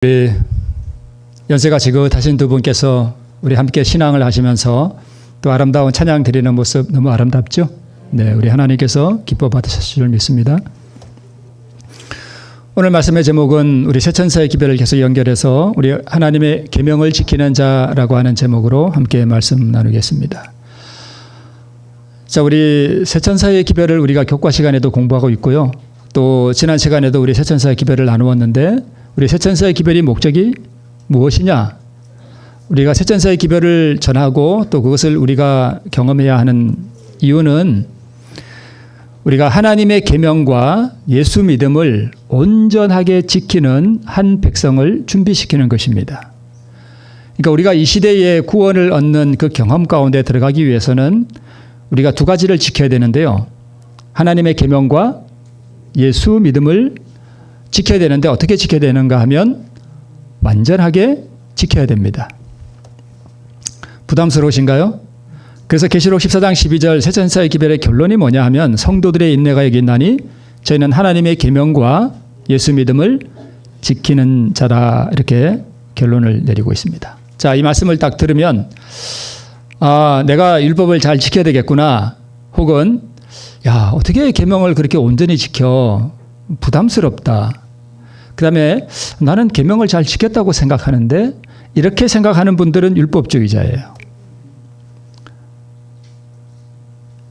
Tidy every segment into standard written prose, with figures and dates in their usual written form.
우리 연세가 지긋하신 두 분께서 우리 함께 신앙을 하시면서 또 아름다운 찬양 드리는 모습 너무 아름답죠? 네, 우리 하나님께서 기뻐 받으실 줄 믿습니다. 오늘 말씀의 제목은 우리 세천사의 기별을 계속 연결해서 우리 하나님의 계명을 지키는 자라고 하는 제목으로 함께 말씀 나누겠습니다. 자, 우리 세천사의 기별을 우리가 교과 시간에도 공부하고 있고요. 또 지난 시간에도 우리 세천사의 기별을 나누었는데 우리 세천사의 기별이 목적이 무엇이냐? 우리가 세천사의 기별을 전하고 또 그것을 우리가 경험해야 하는 이유는 우리가 하나님의 계명과 예수 믿음을 온전하게 지키는 한 백성을 준비시키는 것입니다. 그러니까 우리가 이 시대에 구원을 얻는 그 경험 가운데 들어가기 위해서는 우리가 두 가지를 지켜야 되는데요. 하나님의 계명과 예수 믿음을 지켜야 되는데 어떻게 지켜야 되는가 하면 완전하게 지켜야 됩니다. 부담스러우신가요? 그래서 계시록 14장 12절 세천사의 기별의 결론이 뭐냐 하면 성도들의 인내가 여기 있나니 저희는 하나님의 계명과 예수 믿음을 지키는 자다, 이렇게 결론을 내리고 있습니다. 자, 이 말씀을 딱 들으면 내가 율법을 잘 지켜야 되겠구나, 혹은 야, 어떻게 계명을 그렇게 온전히 지켜, 부담스럽다. 그 다음에 나는 계명을 잘 지켰다고 생각하는데, 이렇게 생각하는 분들은 율법주의자예요.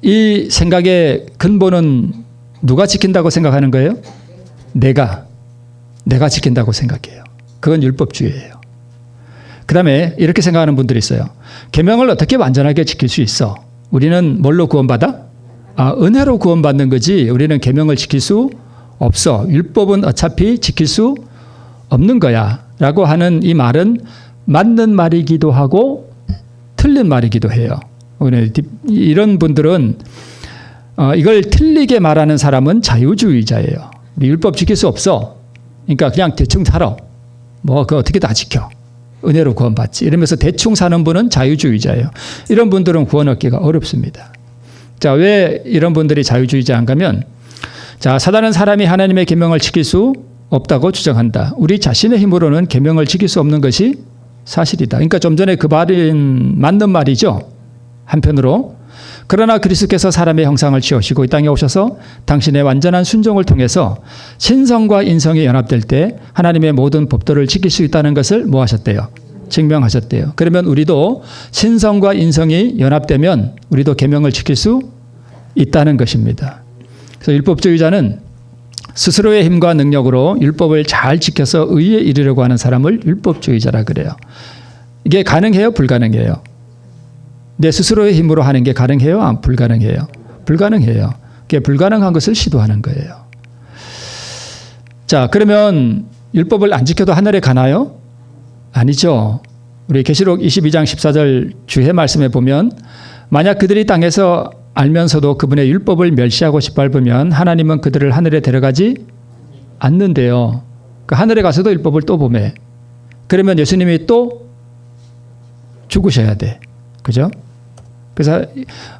이 생각의 근본은 누가 지킨다고 생각하는 거예요? 내가 지킨다고 생각해요. 그건 율법주의예요. 그 다음에 이렇게 생각하는 분들이 있어요. 계명을 어떻게 완전하게 지킬 수 있어? 우리는 뭘로 구원받아? 은혜로 구원받는 거지 우리는 계명을 지킬 수 없어. 율법은 어차피 지킬 수 없는 거야 라고 하는 이 말은 맞는 말이기도 하고 틀린 말이기도 해요. 이런 분들은 이걸 틀리게 말하는 사람은 자유주의자예요. 율법 지킬 수 없어. 그러니까 그냥 대충 살아. 그거 어떻게 다 지켜. 은혜로 구원받지. 이러면서 대충 사는 분은 자유주의자예요. 이런 분들은 구원 얻기가 어렵습니다. 자, 왜 이런 분들이 자유주의자인가 하면, 자, 사단은 사람이 하나님의 계명을 지킬 수 없다고 주장한다. 우리 자신의 힘으로는 계명을 지킬 수 없는 것이 사실이다. 그러니까 좀 전에 그 말은 맞는 말이죠. 한편으로. 그러나 그리스도께서 사람의 형상을 취하시고 이 땅에 오셔서 당신의 완전한 순종을 통해서 신성과 인성이 연합될 때 하나님의 모든 법도를 지킬 수 있다는 것을 뭐 하셨대요? 증명하셨대요. 그러면 우리도 신성과 인성이 연합되면 우리도 계명을 지킬 수 있다는 것입니다. 그래서 율법주의자는 스스로의 힘과 능력으로 율법을 잘 지켜서 의에 이르려고 하는 사람을 율법주의자라 그래요. 이게 가능해요? 불가능해요? 내 스스로의 힘으로 하는 게 가능해요? 불가능해요? 불가능해요. 그게 불가능한 것을 시도하는 거예요. 자, 그러면 율법을 안 지켜도 하늘에 가나요? 아니죠. 우리 계시록 22장 14절 주의 말씀에 보면 만약 그들이 땅에서 알면서도 그분의 율법을 멸시하고 짓밟으면 하나님은 그들을 하늘에 데려가지 않는데요. 그 하늘에 가서도 율법을 또 보매. 그러면 예수님이 또 죽으셔야 돼. 그죠? 그래서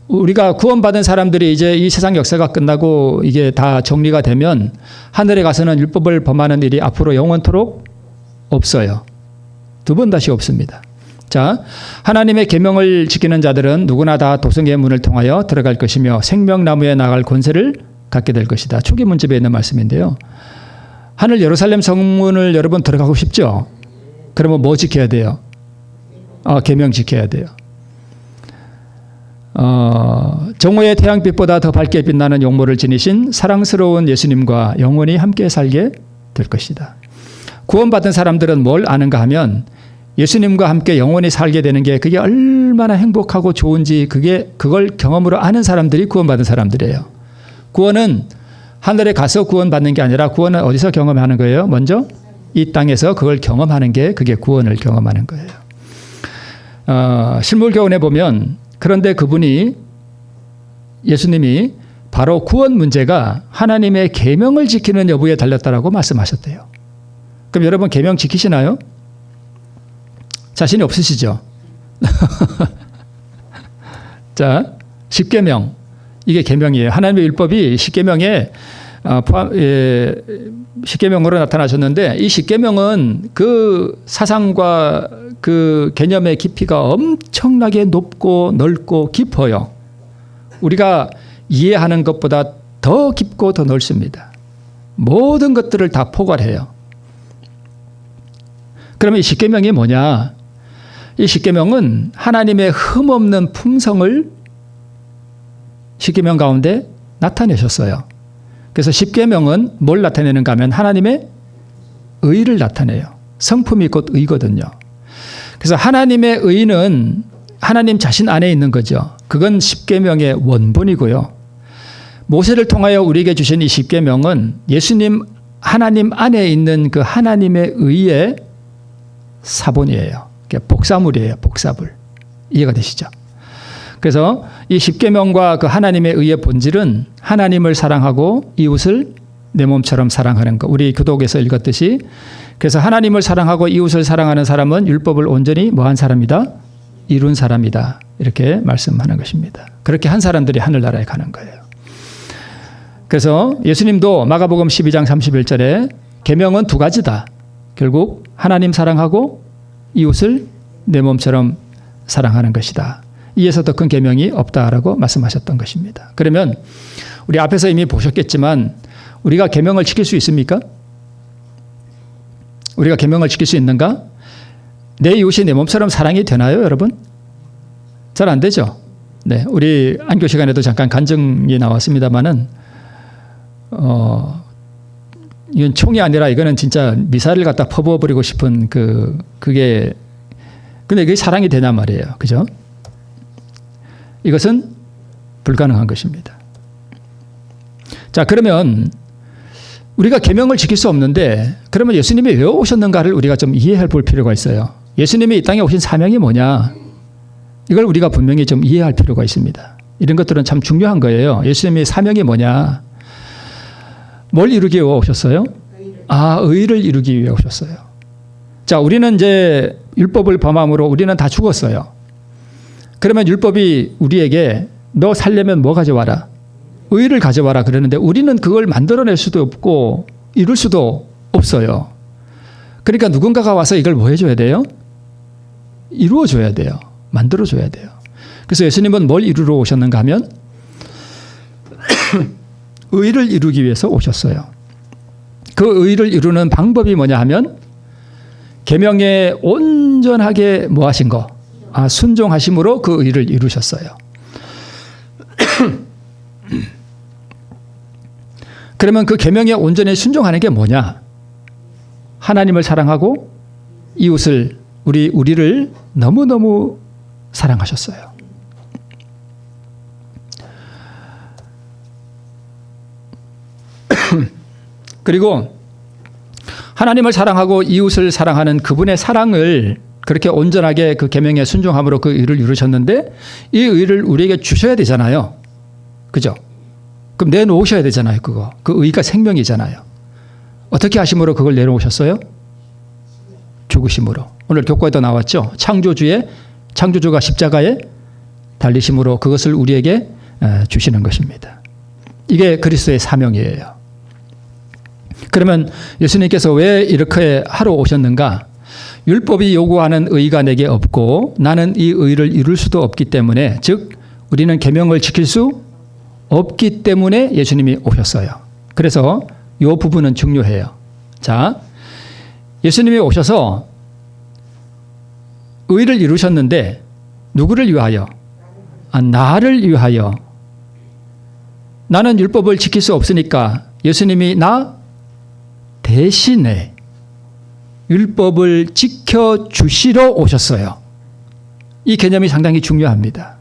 우리가 구원받은 사람들이 이제 이 세상 역사가 끝나고 이게 다 정리가 되면 하늘에 가서는 율법을 범하는 일이 앞으로 영원토록 없어요. 두 번 다시 없습니다. 자, 하나님의 계명을 지키는 자들은 누구나 다 도성의 문을 통하여 들어갈 것이며 생명나무에 나갈 권세를 갖게 될 것이다. 초기 문집에 있는 말씀인데요. 하늘 예루살렘 성문을 여러분 들어가고 싶죠? 그러면 뭐 지켜야 돼요? 계명 지켜야 돼요. 정오의 태양빛보다 더 밝게 빛나는 용모를 지니신 사랑스러운 예수님과 영원히 함께 살게 될 것이다. 구원받은 사람들은 뭘 아는가 하면 예수님과 함께 영원히 살게 되는 게 그게 얼마나 행복하고 좋은지 그걸 경험으로 아는 사람들이 구원받은 사람들이에요. 구원은 하늘에 가서 구원받는 게 아니라 구원은 어디서 경험하는 거예요? 먼저 이 땅에서 그걸 경험하는 게 그게 구원을 경험하는 거예요. 실물교훈에 보면 그런데 예수님이 바로 구원 문제가 하나님의 계명을 지키는 여부에 달렸다라고 말씀하셨대요. 그럼 여러분 계명 지키시나요? 자신이 없으시죠? 자, 10계명. 이게 계명이에요. 하나님의 율법이 10계명에 십계명으로 나타나셨는데 이 십계명은 그 사상과 그 개념의 깊이가 엄청나게 높고 넓고 깊어요. 우리가 이해하는 것보다 더 깊고 더 넓습니다. 모든 것들을 다 포괄해요. 그러면 이 십계명이 뭐냐? 이 십계명은 하나님의 흠없는 품성을 십계명 가운데 나타내셨어요. 그래서 십계명은 뭘 나타내는가 하면 하나님의 의를 나타내요. 성품이 곧 의거든요. 그래서 하나님의 의는 하나님 자신 안에 있는 거죠. 그건 십계명의 원본이고요. 모세를 통하여 우리에게 주신 이 십계명은 예수님 하나님 안에 있는 그 하나님의 의의 사본이에요. 복사물이에요. 복사물. 이해가 되시죠? 그래서 이 십계명과 그 하나님의 의의 본질은 하나님을 사랑하고 이웃을 내 몸처럼 사랑하는 것. 우리 교독에서 읽었듯이 그래서 하나님을 사랑하고 이웃을 사랑하는 사람은 율법을 온전히 뭐한 사람이다? 이룬 사람이다. 이렇게 말씀하는 것입니다. 그렇게 한 사람들이 하늘나라에 가는 거예요. 그래서 예수님도 마가복음 12장 31절에 계명은 두 가지다. 결국 하나님 사랑하고 이웃을 내 몸처럼 사랑하는 것이다. 이에서 더 큰 계명이 없다라고 말씀하셨던 것입니다. 그러면 우리 앞에서 이미 보셨겠지만 우리가 계명을 지킬 수 있습니까? 우리가 계명을 지킬 수 있는가? 내 이웃이 내 몸처럼 사랑이 되나요, 여러분? 잘 안 되죠. 네, 우리 안교 시간에도 잠깐 간증이 나왔습니다만은 이건 총이 아니라 이거는 진짜 미사일을 갖다 퍼부어버리고 싶은 그게 근데 그게 사랑이 되냐 말이에요, 그죠? 이것은 불가능한 것입니다. 자, 그러면 우리가 계명을 지킬 수 없는데 그러면 예수님이 왜 오셨는가를 우리가 좀 이해해 볼 필요가 있어요. 예수님이 이 땅에 오신 사명이 뭐냐? 이걸 우리가 분명히 좀 이해할 필요가 있습니다. 이런 것들은 참 중요한 거예요. 예수님의 사명이 뭐냐? 뭘 이루기 위해 오셨어요? 의를 이루기 위해 오셨어요. 자, 우리는 이제 율법을 범함으로 우리는 다 죽었어요. 그러면 율법이 우리에게 너 살려면 뭐 가져와라? 의를 가져와라 그러는데 우리는 그걸 만들어낼 수도 없고 이룰 수도 없어요. 그러니까 누군가가 와서 이걸 뭐 해줘야 돼요? 이루어줘야 돼요. 만들어줘야 돼요. 그래서 예수님은 뭘 이루러 오셨는가 하면 의를 이루기 위해서 오셨어요. 그 의를 이루는 방법이 뭐냐 하면 계명에 온전하게 뭐 하신 거? 순종하심으로 그 의를 이루셨어요. 그러면 그 계명에 온전히 순종하는 게 뭐냐? 하나님을 사랑하고 이웃을 우리를 너무너무 사랑하셨어요. 그리고 하나님을 사랑하고 이웃을 사랑하는 그분의 사랑을 그렇게 온전하게 그 계명에 순종함으로 그 의를 이루셨는데 이 의를 우리에게 주셔야 되잖아요. 그죠? 그럼 내놓으셔야 되잖아요. 그거. 그 의가 생명이잖아요. 어떻게 하심으로 그걸 내놓으셨어요? 죽으심으로. 오늘 교과에도 나왔죠. 창조주가 십자가에 달리심으로 그것을 우리에게 주시는 것입니다. 이게 그리스도의 사명이에요. 그러면 예수님께서 왜 이렇게 하러 오셨는가? 율법이 요구하는 의가 내게 없고 나는 이 의를 이룰 수도 없기 때문에 즉 우리는 계명을 지킬 수 없기 때문에 예수님이 오셨어요. 그래서 이 부분은 중요해요. 자, 예수님이 오셔서 의를 이루셨는데 누구를 위하여? 나를 위하여. 나는 율법을 지킬 수 없으니까 예수님이 나 대신에 율법을 지켜주시러 오셨어요. 이 개념이 상당히 중요합니다.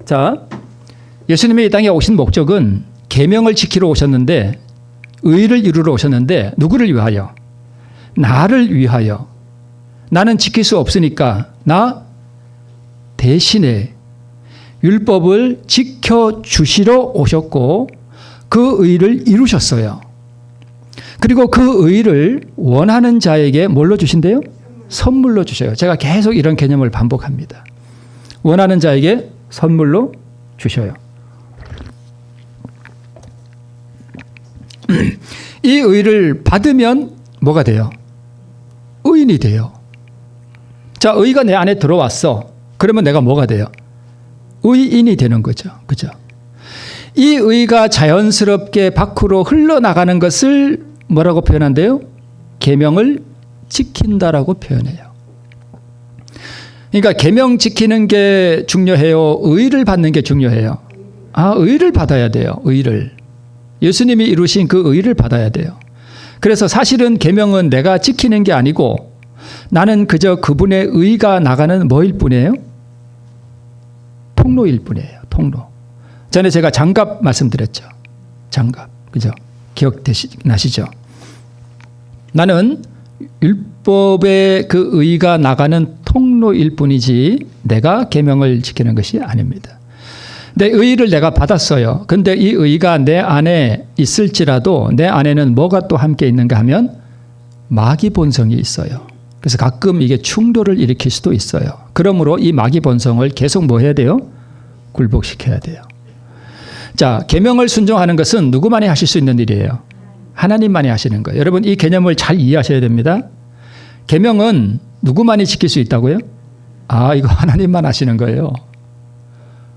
자, 예수님이 이 땅에 오신 목적은 계명을 지키러 오셨는데 의를 이루러 오셨는데 누구를 위하여? 나를 위하여. 나는 지킬 수 없으니까 나 대신에 율법을 지켜주시러 오셨고 그 의를 이루셨어요. 그리고 그 의를 원하는 자에게 뭘로 주신대요? 선물로 주셔요. 제가 계속 이런 개념을 반복합니다. 원하는 자에게 선물로 주셔요. 이 의를 받으면 뭐가 돼요? 의인이 돼요. 자, 의가 내 안에 들어왔어. 그러면 내가 뭐가 돼요? 의인이 되는 거죠. 그죠? 이 의가 자연스럽게 밖으로 흘러나가는 것을 뭐라고 표현한대요? 계명을 지킨다라고 표현해요. 그러니까 계명 지키는 게 중요해요? 의를 받는 게 중요해요? 의를 받아야 돼요. 의를. 예수님이 이루신 그 의를 받아야 돼요. 그래서 사실은 계명은 내가 지키는 게 아니고 나는 그저 그분의 의가 나가는 뭐일 뿐이에요? 통로일 뿐이에요. 통로. 전에 제가 장갑 말씀드렸죠. 장갑. 그죠? 기억나시죠? 나는 율법의 그 의가 나가는 통로일 뿐이지 내가 계명을 지키는 것이 아닙니다. 내 의를 내가 받았어요. 근데 이 의가 내 안에 있을지라도 내 안에는 뭐가 또 함께 있는가 하면 마귀 본성이 있어요. 그래서 가끔 이게 충돌을 일으킬 수도 있어요. 그러므로 이 마귀 본성을 계속 뭐 해야 돼요? 굴복시켜야 돼요. 자, 계명을 순종하는 것은 누구만이 하실 수 있는 일이에요? 하나님만이 하시는 거예요. 여러분 이 개념을 잘 이해하셔야 됩니다. 계명은 누구만이 지킬 수 있다고요? 이거 하나님만 하시는 거예요.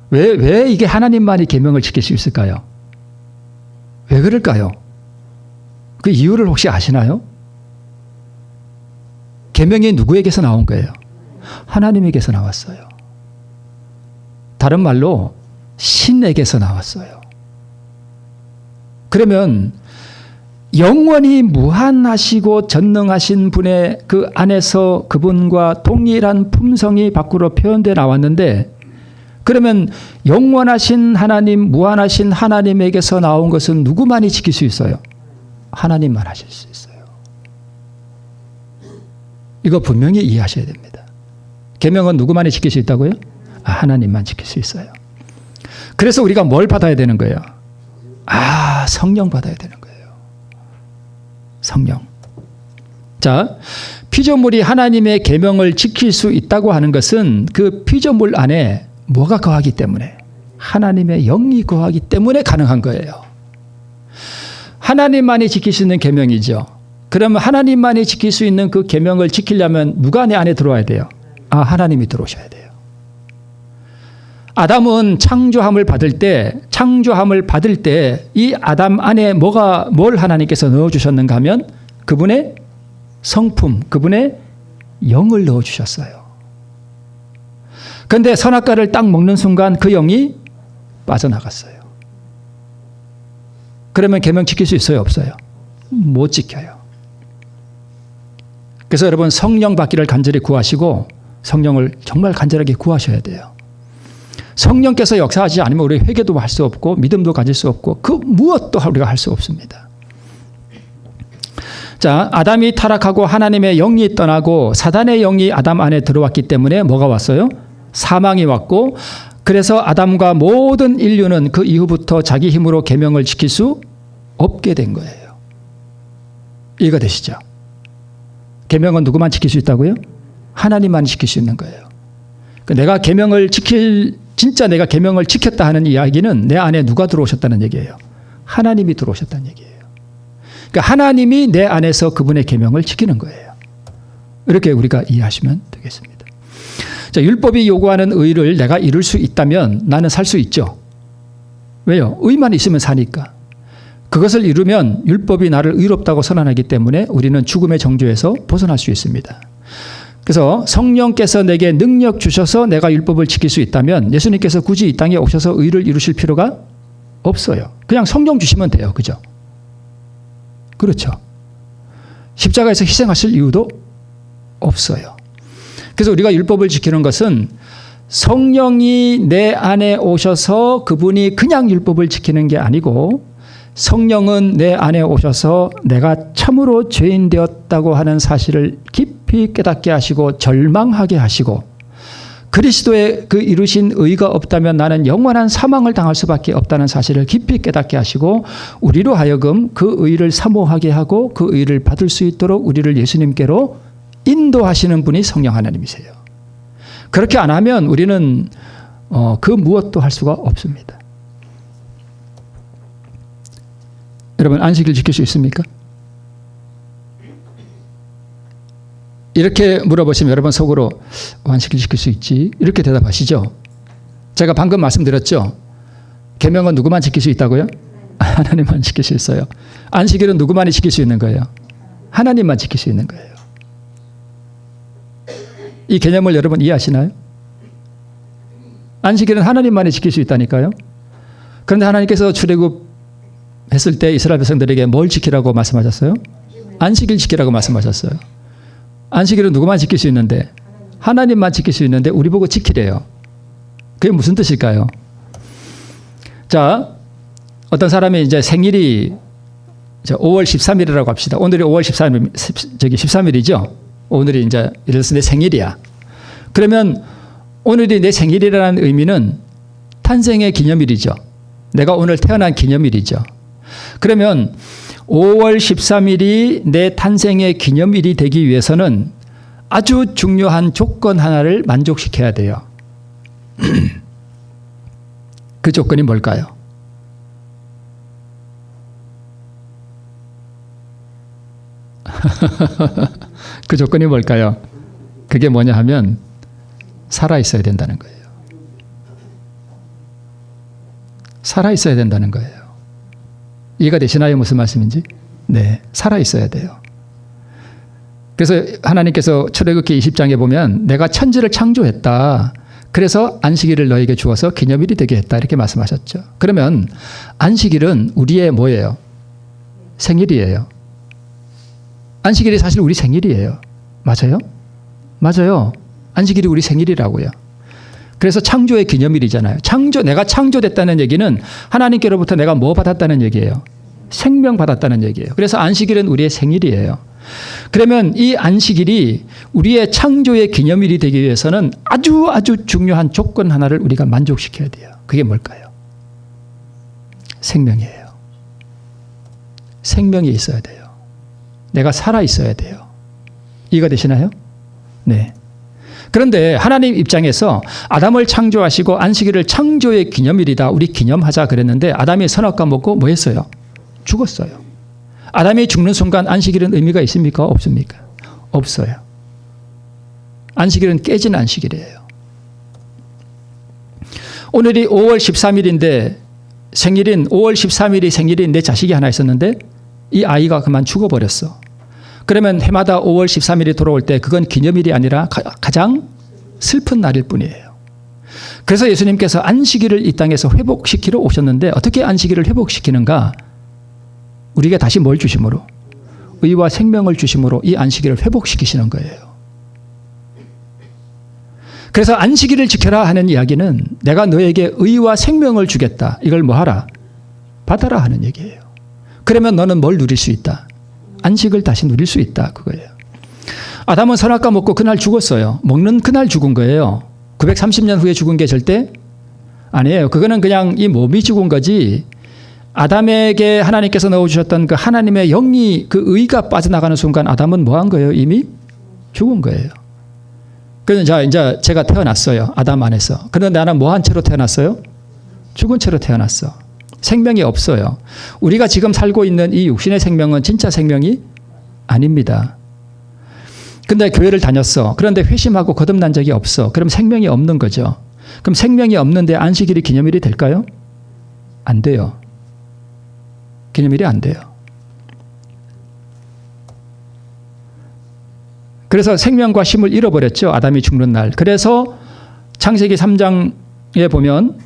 왜 이게 하나님만이 계명을 지킬 수 있을까요? 왜 그럴까요? 그 이유를 혹시 아시나요? 계명이 누구에게서 나온 거예요? 하나님에게서 나왔어요. 다른 말로 신에게서 나왔어요. 그러면 영원히 무한하시고 전능하신 분의 그 안에서 그분과 동일한 품성이 밖으로 표현되어 나왔는데, 그러면 영원하신 하나님, 무한하신 하나님에게서 나온 것은 누구만이 지킬 수 있어요? 하나님만 하실 수 있어요. 이거 분명히 이해하셔야 됩니다. 계명은 누구만이 지킬 수 있다고요? 하나님만 지킬 수 있어요. 그래서 우리가 뭘 받아야 되는 거예요? 성령 받아야 되는 거예요. 성령. 자, 피조물이 하나님의 계명을 지킬 수 있다고 하는 것은 그 피조물 안에 뭐가 거하기 때문에? 하나님의 영이 거하기 때문에 가능한 거예요. 하나님만이 지킬 수 있는 계명이죠. 그러면 하나님만이 지킬 수 있는 그 계명을 지키려면 누가 내 안에 들어와야 돼요? 하나님이 들어오셔야 돼요. 아담은 창조함을 받을 때 이 아담 안에 뭘 하나님께서 넣어주셨는가 하면 그분의 성품, 그분의 영을 넣어주셨어요. 그런데 선악과를 딱 먹는 순간 그 영이 빠져나갔어요. 그러면 계명 지킬 수 있어요? 없어요? 못 지켜요. 그래서 여러분 성령 받기를 간절히 구하시고 성령을 정말 간절하게 구하셔야 돼요. 성령께서 역사하지 않으면 우리 회개도 할 수 없고 믿음도 가질 수 없고 그 무엇도 우리가 할 수 없습니다. 자, 아담이 타락하고 하나님의 영이 떠나고 사단의 영이 아담 안에 들어왔기 때문에 뭐가 왔어요? 사망이 왔고, 그래서 아담과 모든 인류는 그 이후부터 자기 힘으로 계명을 지킬 수 없게 된 거예요. 이해가 되시죠? 계명은 누구만 지킬 수 있다고요? 하나님만 지킬 수 있는 거예요. 내가 진짜 내가 계명을 지켰다 하는 이야기는 내 안에 누가 들어오셨다는 얘기예요? 하나님이 들어오셨다는 얘기예요. 그러니까 하나님이 내 안에서 그분의 계명을 지키는 거예요. 이렇게 우리가 이해하시면 되겠습니다. 자, 율법이 요구하는 의를 내가 이룰 수 있다면 나는 살 수 있죠. 왜요? 의만 있으면 사니까. 그것을 이루면 율법이 나를 의롭다고 선언하기 때문에 우리는 죽음의 정죄에서 벗어날 수 있습니다. 그래서 성령께서 내게 능력 주셔서 내가 율법을 지킬 수 있다면 예수님께서 굳이 이 땅에 오셔서 의를 이루실 필요가 없어요. 그냥 성령 주시면 돼요. 그죠? 그렇죠. 십자가에서 희생하실 이유도 없어요. 그래서 우리가 율법을 지키는 것은 성령이 내 안에 오셔서 그분이 그냥 율법을 지키는 게 아니고 성령은 내 안에 오셔서 내가 참으로 죄인 되었다고 하는 사실을 깊이 깨닫게 하시고 절망하게 하시고 그리스도의 그 이루신 의가 없다면 나는 영원한 사망을 당할 수밖에 없다는 사실을 깊이 깨닫게 하시고 우리로 하여금 그 의를 사모하게 하고 그 의를 받을 수 있도록 우리를 예수님께로 인도하시는 분이 성령 하나님이세요. 그렇게 안 하면 우리는 그 무엇도 할 수가 없습니다. 여러분 안식일 지킬 수 있습니까? 이렇게 물어보시면 여러분 속으로 안식일 지킬 수 있지 이렇게 대답하시죠. 제가 방금 말씀드렸죠. 계명은 누구만 지킬 수 있다고요? 하나님만 지킬 수 있어요. 안식일은 누구만이 지킬 수 있는 거예요? 하나님만 지킬 수 있는 거예요. 이 개념을 여러분 이해하시나요? 안식일은 하나님만이 지킬 수 있다니까요. 그런데 하나님께서 출애굽했을 때 이스라엘 백성들에게 뭘 지키라고 말씀하셨어요? 안식일 지키라고 말씀하셨어요. 안식일은 누구만 지킬 수 있는데 하나님만 지킬 수 있는데 우리 보고 지키래요. 그게 무슨 뜻일까요? 자, 어떤 사람이 이제 생일이 5월 13일이라고 합시다. 오늘이 5월 13일이죠. 오늘이 이제 예를 들어서 내 생일이야. 그러면 오늘이 내 생일이라는 의미는 탄생의 기념일이죠. 내가 오늘 태어난 기념일이죠. 그러면 5월 13일이 내 탄생의 기념일이 되기 위해서는 아주 중요한 조건 하나를 만족시켜야 돼요. 그 조건이 뭘까요? 그 조건이 뭘까요? 그게 뭐냐 하면 살아있어야 된다는 거예요. 살아있어야 된다는 거예요. 이해가 되시나요? 무슨 말씀인지? 네, 살아있어야 돼요. 그래서 하나님께서 출애굽기 20장에 보면 내가 천지를 창조했다. 그래서 안식일을 너에게 주어서 기념일이 되게 했다. 이렇게 말씀하셨죠. 그러면 안식일은 우리의 뭐예요? 생일이에요. 안식일이 사실 우리 생일이에요. 맞아요? 맞아요. 안식일이 우리 생일이라고요. 그래서 창조의 기념일이잖아요. 내가 창조됐다는 얘기는 하나님께로부터 내가 뭐 받았다는 얘기예요? 생명 받았다는 얘기예요. 그래서 안식일은 우리의 생일이에요. 그러면 이 안식일이 우리의 창조의 기념일이 되기 위해서는 아주 중요한 조건 하나를 우리가 만족시켜야 돼요. 그게 뭘까요? 생명이에요. 생명이 있어야 돼요. 내가 살아 있어야 돼요. 이해가 되시나요? 네. 그런데 하나님 입장에서 아담을 창조하시고 안식일을 창조의 기념일이다. 우리 기념하자 그랬는데 아담이 선악과 먹고 뭐 했어요? 죽었어요. 아담이 죽는 순간 안식일은 의미가 있습니까? 없습니까? 없어요. 안식일은 깨진 안식일이에요. 오늘이 5월 13일인데 생일인 5월 13일이 생일인 내 자식이 하나 있었는데 이 아이가 그만 죽어버렸어. 그러면 해마다 5월 13일이 돌아올 때 그건 기념일이 아니라 가장 슬픈 날일 뿐이에요. 그래서 예수님께서 안식일을 이 땅에서 회복시키러 오셨는데 어떻게 안식일을 회복시키는가? 우리에게 다시 뭘 주심으로? 의와 생명을 주심으로 이 안식일을 회복시키시는 거예요. 그래서 안식일을 지켜라 하는 이야기는 내가 너에게 의와 생명을 주겠다. 이걸 뭐 하라? 받아라 하는 얘기예요. 그러면 너는 뭘 누릴 수 있다? 안식을 다시 누릴 수 있다. 그거예요. 아담은 선악과 먹고 그날 죽었어요. 먹는 그날 죽은 거예요. 930년 후에 죽은 게 절대 아니에요. 그거는 그냥 이 몸이 죽은 거지. 아담에게 하나님께서 넣어주셨던 그 하나님의 영이 그 의가 빠져나가는 순간 아담은 뭐 한 거예요? 이미 죽은 거예요. 그래서 이제 제가 태어났어요. 아담 안에서. 그런데 나는 뭐 한 채로 태어났어요? 죽은 채로 태어났어. 생명이 없어요. 우리가 지금 살고 있는 이 육신의 생명은 진짜 생명이 아닙니다. 근데 교회를 다녔어. 그런데 회심하고 거듭난 적이 없어. 그럼 생명이 없는 거죠. 그럼 생명이 없는데 안식일이 기념일이 될까요? 안 돼요. 기념일이 안 돼요. 그래서 생명과 쉼을 잃어버렸죠. 아담이 죽는 날. 그래서 창세기 3장에 보면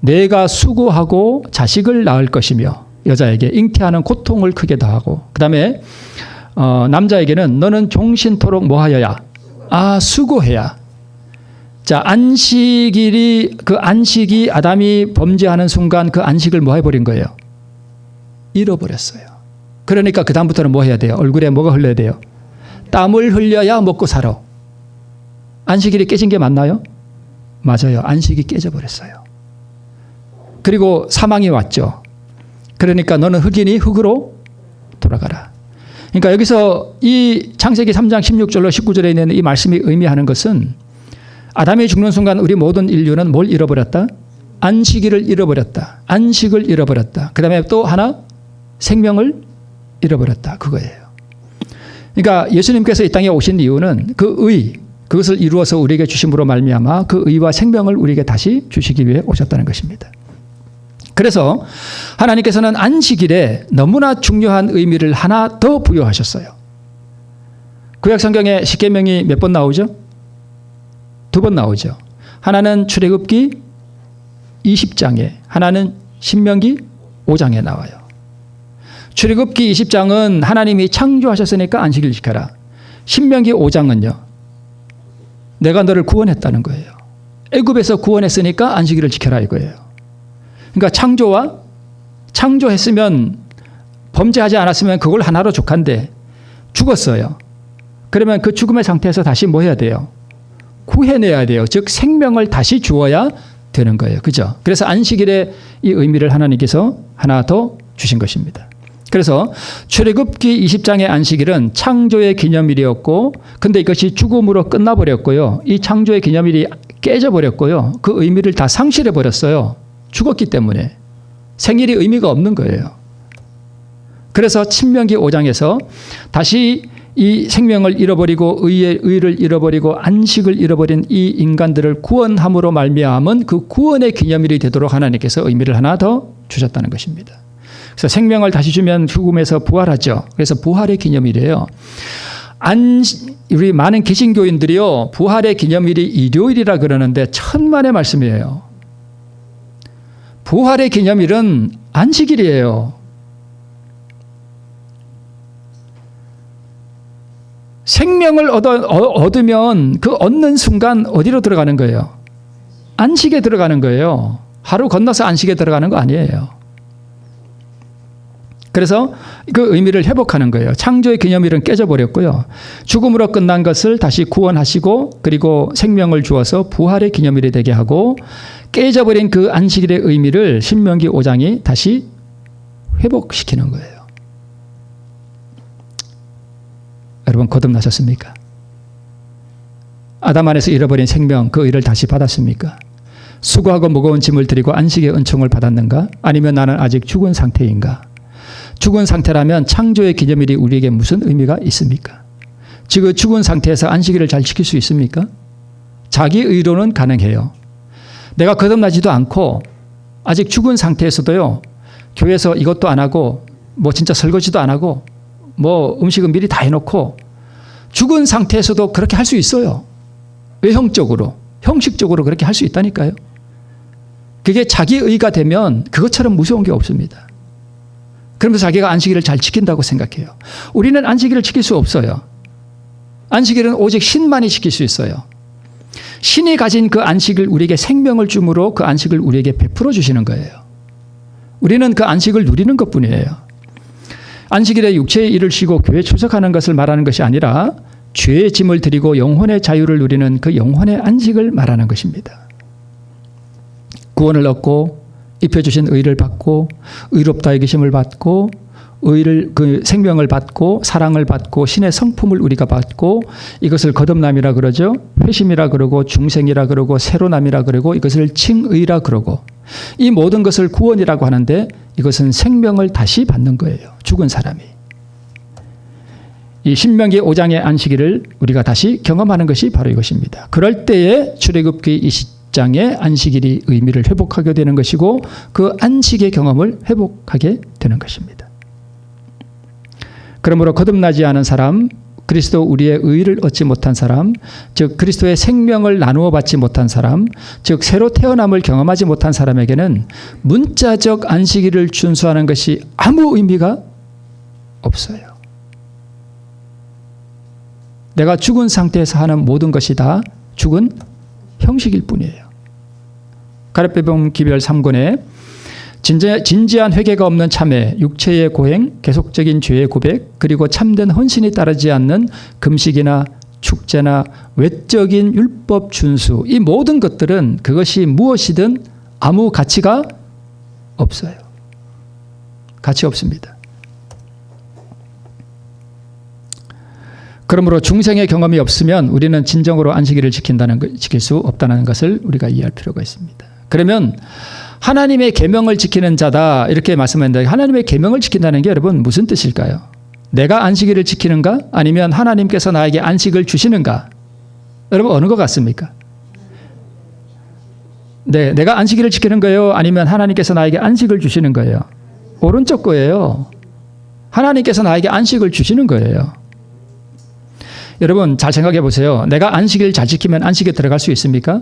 내가 수고하고 자식을 낳을 것이며 여자에게 잉태하는 고통을 크게 더하고 그 다음에 남자에게는 너는 종신토록 뭐 하여야? 수고해야. 자, 안식일이 그 안식이 아담이 범죄하는 순간 그 안식을 뭐 해버린 거예요? 잃어버렸어요. 그러니까 그 다음부터는 뭐 해야 돼요? 얼굴에 뭐가 흘러야 돼요? 땀을 흘려야 먹고 살아. 안식일이 깨진 게 맞나요? 맞아요. 안식이 깨져버렸어요. 그리고 사망이 왔죠. 그러니까 너는 흙이니 흙으로 돌아가라. 그러니까 여기서 이 창세기 3장 16절로 19절에 있는 이 말씀이 의미하는 것은 아담이 죽는 순간 우리 모든 인류는 뭘 잃어버렸다? 안식일을 잃어버렸다. 안식을 잃어버렸다. 그 다음에 또 하나 생명을 잃어버렸다. 그거예요. 그러니까 예수님께서 이 땅에 오신 이유는 그 의, 그것을 이루어서 우리에게 주심으로 말미암아 그 의와 생명을 우리에게 다시 주시기 위해 오셨다는 것입니다. 그래서 하나님께서는 안식일에 너무나 중요한 의미를 하나 더 부여하셨어요. 구약 성경에 십계명이 몇 번 나오죠? 2번 나오죠. 하나는 출애굽기 20장에, 하나는 신명기 5장에 나와요. 출애굽기 20장은 하나님이 창조하셨으니까 안식일 지켜라. 신명기 5장은요. 내가 너를 구원했다는 거예요. 애굽에서 구원했으니까 안식일을 지켜라 이거예요. 그러니까 창조했으면 범죄하지 않았으면 그걸 하나로 족한데 죽었어요. 그러면 그 죽음의 상태에서 다시 뭐 해야 돼요? 구해내야 돼요. 즉 생명을 다시 주어야 되는 거예요. 그죠? 그래서 안식일의 이 의미를 하나님께서 하나 더 주신 것입니다. 그래서 출애굽기 20장의 안식일은 창조의 기념일이었고 근데 이것이 죽음으로 끝나버렸고요. 이 창조의 기념일이 깨져버렸고요. 그 의미를 다 상실해버렸어요. 죽었기 때문에. 생일이 의미가 없는 거예요. 그래서 신명기 5장에서 다시 이 생명을 잃어버리고 의를 잃어버리고 안식을 잃어버린 이 인간들을 구원함으로 말미암은 그 구원의 기념일이 되도록 하나님께서 의미를 하나 더 주셨다는 것입니다. 그래서 생명을 다시 주면 죽음에서 부활하죠. 그래서 부활의 기념일이에요. 우리 많은 개신교인들이요, 부활의 기념일이 일요일이라 그러는데 천만의 말씀이에요. 부활의 기념일은 안식일이에요. 생명을 얻으면 그 얻는 순간 어디로 들어가는 거예요? 안식에 들어가는 거예요. 하루 건너서 안식에 들어가는 거 아니에요. 그래서 그 의미를 회복하는 거예요. 창조의 기념일은 깨져버렸고요. 죽음으로 끝난 것을 다시 구원하시고 그리고 생명을 주어서 부활의 기념일이 되게 하고 깨져버린 그 안식일의 의미를 신명기 5장이 다시 회복시키는 거예요. 여러분 거듭나셨습니까? 아담 안에서 잃어버린 생명 그 의를 다시 받았습니까? 수고하고 무거운 짐을 들이고 안식의 은총을 받았는가? 아니면 나는 아직 죽은 상태인가? 죽은 상태라면 창조의 기념일이 우리에게 무슨 의미가 있습니까? 지금 죽은 상태에서 안식일을 잘 지킬 수 있습니까? 자기 의로는 가능해요. 내가 거듭나지도 않고 아직 죽은 상태에서도요. 교회에서 이것도 안 하고 뭐 진짜 설거지도 안 하고 뭐 음식은 미리 다 해놓고 죽은 상태에서도 그렇게 할 수 있어요. 외형적으로, 형식적으로 그렇게 할 수 있다니까요. 그게 자기 의가 되면 그것처럼 무서운 게 없습니다. 그러면서 자기가 안식일을 잘 지킨다고 생각해요. 우리는 안식일을 지킬 수 없어요. 안식일은 오직 신만이 지킬 수 있어요. 신이 가진 그 안식을 우리에게 생명을 주므로 그 안식을 우리에게 베풀어 주시는 거예요. 우리는 그 안식을 누리는 것뿐이에요. 안식일에 육체의 일을 쉬고 교회에 출석하는 것을 말하는 것이 아니라 죄의 짐을 드리고 영혼의 자유를 누리는 그 영혼의 안식을 말하는 것입니다. 구원을 얻고 입혀주신 의를 받고 의롭다 여기심을 받고 그 생명을 받고 사랑을 받고 신의 성품을 우리가 받고 이것을 거듭남이라 그러죠. 회심이라 그러고 중생이라 그러고 새로남이라 그러고 이것을 칭의라 그러고 이 모든 것을 구원이라고 하는데 이것은 생명을 다시 받는 거예요. 죽은 사람이. 이 신명기 5장의 안식일을 우리가 다시 경험하는 것이 바로 이것입니다. 그럴 때에 출애굽기 20장의 안식일이 의미를 회복하게 되는 것이고 그 안식의 경험을 회복하게 되는 것입니다. 그러므로 거듭나지 않은 사람, 그리스도 우리의 의를 얻지 못한 사람, 즉 그리스도의 생명을 나누어 받지 못한 사람, 즉 새로 태어남을 경험하지 못한 사람에게는 문자적 안식일을 준수하는 것이 아무 의미가 없어요. 내가 죽은 상태에서 하는 모든 것이 다 죽은 형식일 뿐이에요. 가룟배병 기별 3권에 진지한 회개가 없는 참회, 육체의 고행, 계속적인 죄의 고백, 그리고 참된 헌신이 따르지 않는 금식이나 축제나 외적인 율법 준수, 이 모든 것들은 그것이 무엇이든 아무 가치가 없어요. 가치 없습니다. 그러므로 중생의 경험이 없으면 우리는 진정으로 안식일을 지킬 수 없다는 것을 우리가 이해할 필요가 있습니다. 그러면 하나님의 계명을 지키는 자다 이렇게 말씀했는데 하나님의 계명을 지킨다는 게 여러분 무슨 뜻일까요? 내가 안식일을 지키는가? 아니면 하나님께서 나에게 안식을 주시는가? 여러분 어느 것 같습니까? 네, 내가 안식일을 지키는 거예요? 아니면 하나님께서 나에게 안식을 주시는 거예요? 오른쪽 거예요. 하나님께서 나에게 안식을 주시는 거예요. 여러분 잘 생각해 보세요. 내가 안식일 잘 지키면 안식에 들어갈 수 있습니까?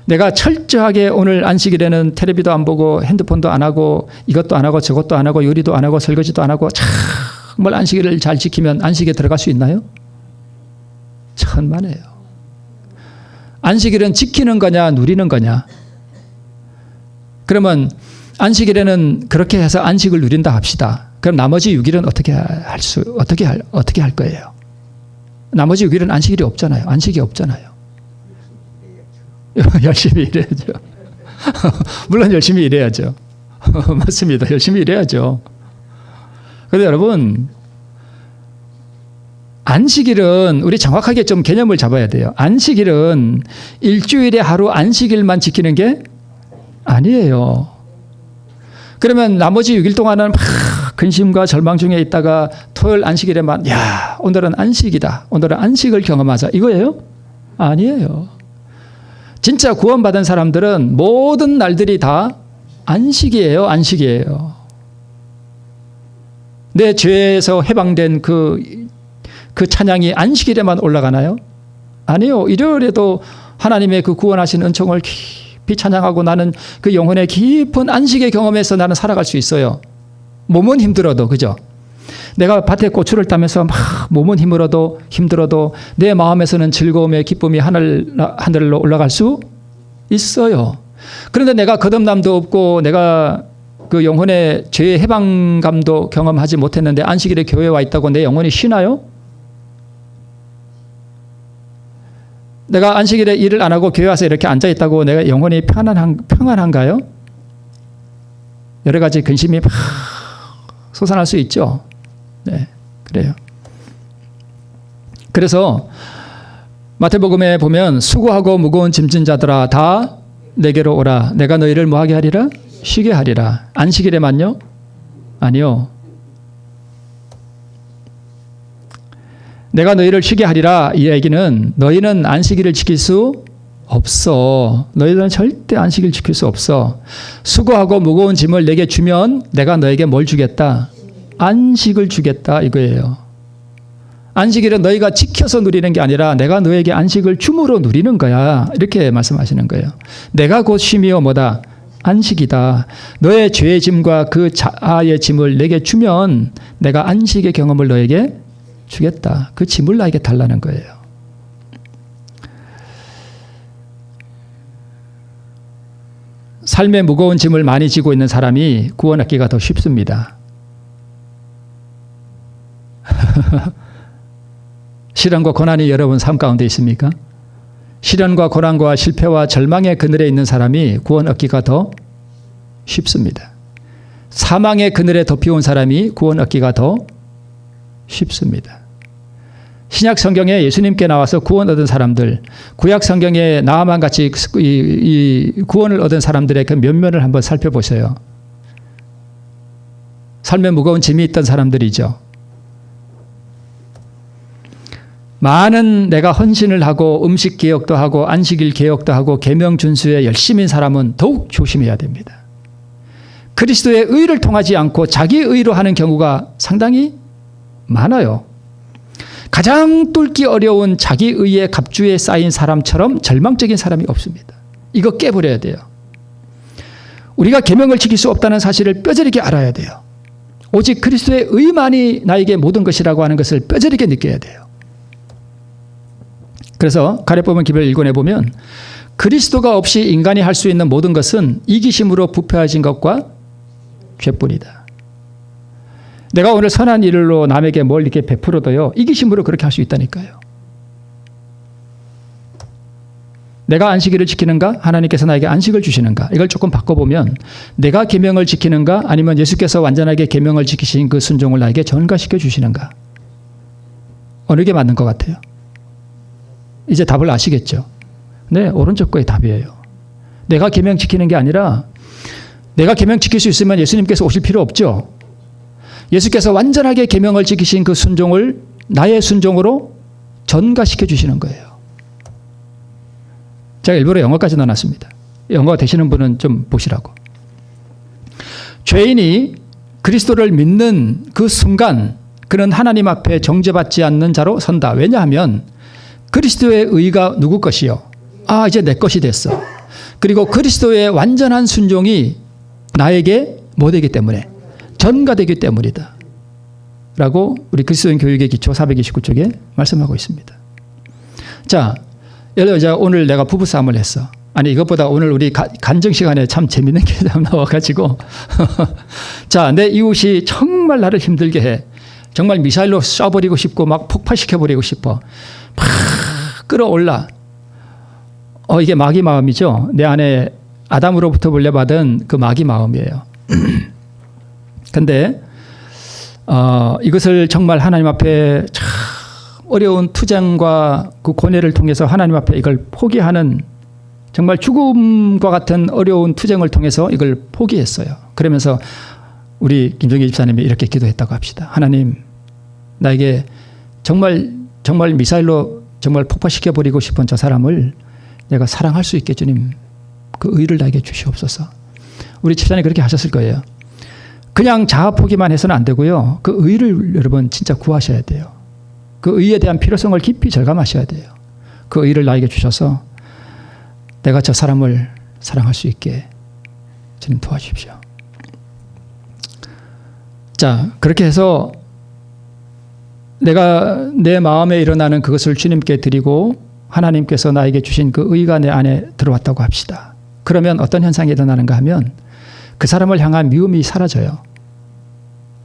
내가 철저하게 오늘 안식일에는 텔레비도 안 보고 핸드폰도 안 하고 이것도 안 하고 저것도 안 하고 요리도 안 하고 설거지도 안 하고 정말 안식일을 잘 지키면 안식에 들어갈 수 있나요? 천만에요. 안식일은 지키는 거냐 누리는 거냐? 그러면 안식일에는 그렇게 해서 안식을 누린다 합시다. 그럼 나머지 6일은 어떻게 할 거예요? 나머지 6일은 안식일이 없잖아요. 안식이 없잖아요. 열심히 일해야죠. 물론 열심히 일해야죠. 맞습니다. 열심히 일해야죠. 그런데 여러분 안식일은 우리 정확하게 좀 개념을 잡아야 돼요. 안식일은 일주일에 하루 안식일만 지키는 게 아니에요. 그러면 나머지 6일 동안은 막 근심과 절망 중에 있다가 토요일 안식일에만 야 오늘은 안식이다. 오늘은 안식을 경험하자. 이거예요? 아니에요. 진짜 구원받은 사람들은 모든 날들이 다 안식이에요. 안식이에요. 내 죄에서 해방된 그 찬양이 안식일에만 올라가나요? 아니요. 일요일에도 하나님의 그 구원하신 은총을 깊이 찬양하고 나는 그 영혼의 깊은 안식의 경험에서 나는 살아갈 수 있어요. 몸은 힘들어도, 그죠? 내가 밭에 고추를 따면서 막 몸은 힘들어도 내 마음에서는 즐거움의 기쁨이 하늘로 올라갈 수 있어요. 그런데 내가 거듭남도 없고 내가 그 영혼의 죄의 해방감도 경험하지 못했는데 안식일에 교회에 와 있다고 내 영혼이 쉬나요? 내가 안식일에 일을 안 하고 교회 와서 이렇게 앉아 있다고 내가 영혼이 평안한가요? 여러 가지 근심이 막 솟아날 수 있죠. 네, 그래요. 그래서 마태복음에 보면 수고하고 무거운 짐진 자들아 다 내게로 오라. 내가 너희를 뭐하게 하리라? 쉬게 하리라. 안식일에만요? 아니요. 내가 너희를 쉬게 하리라. 이 얘기는 너희는 안식일을 지킬 수 없어. 너희들은 절대 안식일 지킬 수 없어. 수고하고 무거운 짐을 내게 주면 내가 너에게 뭘 주겠다? 안식을 주겠다 이거예요. 안식일은 너희가 지켜서 누리는 게 아니라 내가 너에게 안식을 줌으로 누리는 거야. 이렇게 말씀하시는 거예요. 내가 곧 쉼이요 뭐다? 안식이다. 너의 죄의 짐과 그 자아의 짐을 내게 주면 내가 안식의 경험을 너에게 주겠다. 그 짐을 나에게 달라는 거예요. 삶의 무거운 짐을 많이 지고 있는 사람이 구원 얻기가 더 쉽습니다. 시련과 고난이 여러분 삶 가운데 있습니까? 시련과 고난과 실패와 절망의 그늘에 있는 사람이 구원 얻기가 더 쉽습니다. 사망의 그늘에 덮여온 사람이 구원 얻기가 더 쉽습니다. 신약 성경에 예수님께 나와서 구원 얻은 사람들, 구약 성경에 나아만 같이 이 구원을 얻은 사람들의 그 면면을 한번 살펴보세요. 삶에 무거운 짐이 있던 사람들이죠. 많은 내가 헌신을 하고 음식 개혁도 하고 안식일 개혁도 하고 계명 준수에 열심인 사람은 더욱 조심해야 됩니다. 그리스도의 의를 통하지 않고 자기 의로 하는 경우가 상당히 많아요. 가장 뚫기 어려운 자기 의의 갑주에 쌓인 사람처럼 절망적인 사람이 없습니다. 이거 깨버려야 돼요. 우리가 계명을 지킬 수 없다는 사실을 뼈저리게 알아야 돼요. 오직 그리스도의 의만이 나에게 모든 것이라고 하는 것을 뼈저리게 느껴야 돼요. 그래서 가랴법문 기별 1권에 보면 그리스도가 없이 인간이 할 수 있는 모든 것은 이기심으로 부패해진 것과 죄뿐이다. 내가 오늘 선한 일로 남에게 뭘 이렇게 베풀어도요, 이기심으로 그렇게 할 수 있다니까요. 내가 안식일을 지키는가? 하나님께서 나에게 안식을 주시는가? 이걸 조금 바꿔보면 내가 계명을 지키는가? 아니면 예수께서 완전하게 계명을 지키신 그 순종을 나에게 전가시켜 주시는가? 어느 게 맞는 것 같아요? 이제 답을 아시겠죠? 네, 오른쪽 거의 답이에요. 내가 계명 지키는 게 아니라 내가 계명 지킬 수 있으면 예수님께서 오실 필요 없죠. 예수께서 완전하게 계명을 지키신 그 순종을 나의 순종으로 전가시켜 주시는 거예요. 제가 일부러 영어까지 넣어놨습니다. 영어 되시는 분은 좀 보시라고. 죄인이 그리스도를 믿는 그 순간 그는 하나님 앞에 정죄받지 않는 자로 선다. 왜냐하면 그리스도의 의가 누구 것이요? 이제 내 것이 됐어. 그리고 그리스도의 완전한 순종이 나에게 뭐 되기 때문에? 전가되기 때문이다. 라고 우리 그리스도인 교육의 기초 429쪽에 말씀하고 있습니다. 자, 예를 들어 오늘 내가 부부싸움을 했어. 아니 이것보다 오늘 우리 간증 시간에 참 재밌는 게 나와가지고 자, 내 이웃이 정말 나를 힘들게 해. 정말 미사일로 쏴버리고 싶고 막 폭발시켜버리고 싶어. 막 끌어올라. 이게 마귀 마음이죠. 내 안에 아담으로부터 물려받은 그 마귀 마음이에요. 근데 이것을 정말 하나님 앞에 참 어려운 투쟁과 그 고뇌를 통해서 하나님 앞에 이걸 포기하는 정말 죽음과 같은 어려운 투쟁을 통해서 이걸 포기했어요. 그러면서 우리 김종기 집사님이 이렇게 기도했다고 합시다. 하나님, 나에게 정말 미사일로 정말 폭파시켜버리고 싶은 저 사람을 내가 사랑할 수 있게 주님 그 의를 나에게 주시옵소서. 우리 집사님 그렇게 하셨을 거예요. 그냥 자아 포기만 해서는 안 되고요. 그 의를 여러분 진짜 구하셔야 돼요. 그 의에 대한 필요성을 깊이 절감하셔야 돼요. 그 의를 나에게 주셔서 내가 저 사람을 사랑할 수 있게 주님 도와주십시오. 자, 그렇게 해서 내가 내 마음에 일어나는 그것을 주님께 드리고 하나님께서 나에게 주신 그 의가 내 안에 들어왔다고 합시다. 그러면 어떤 현상이 일어나는가 하면 그 사람을 향한 미움이 사라져요.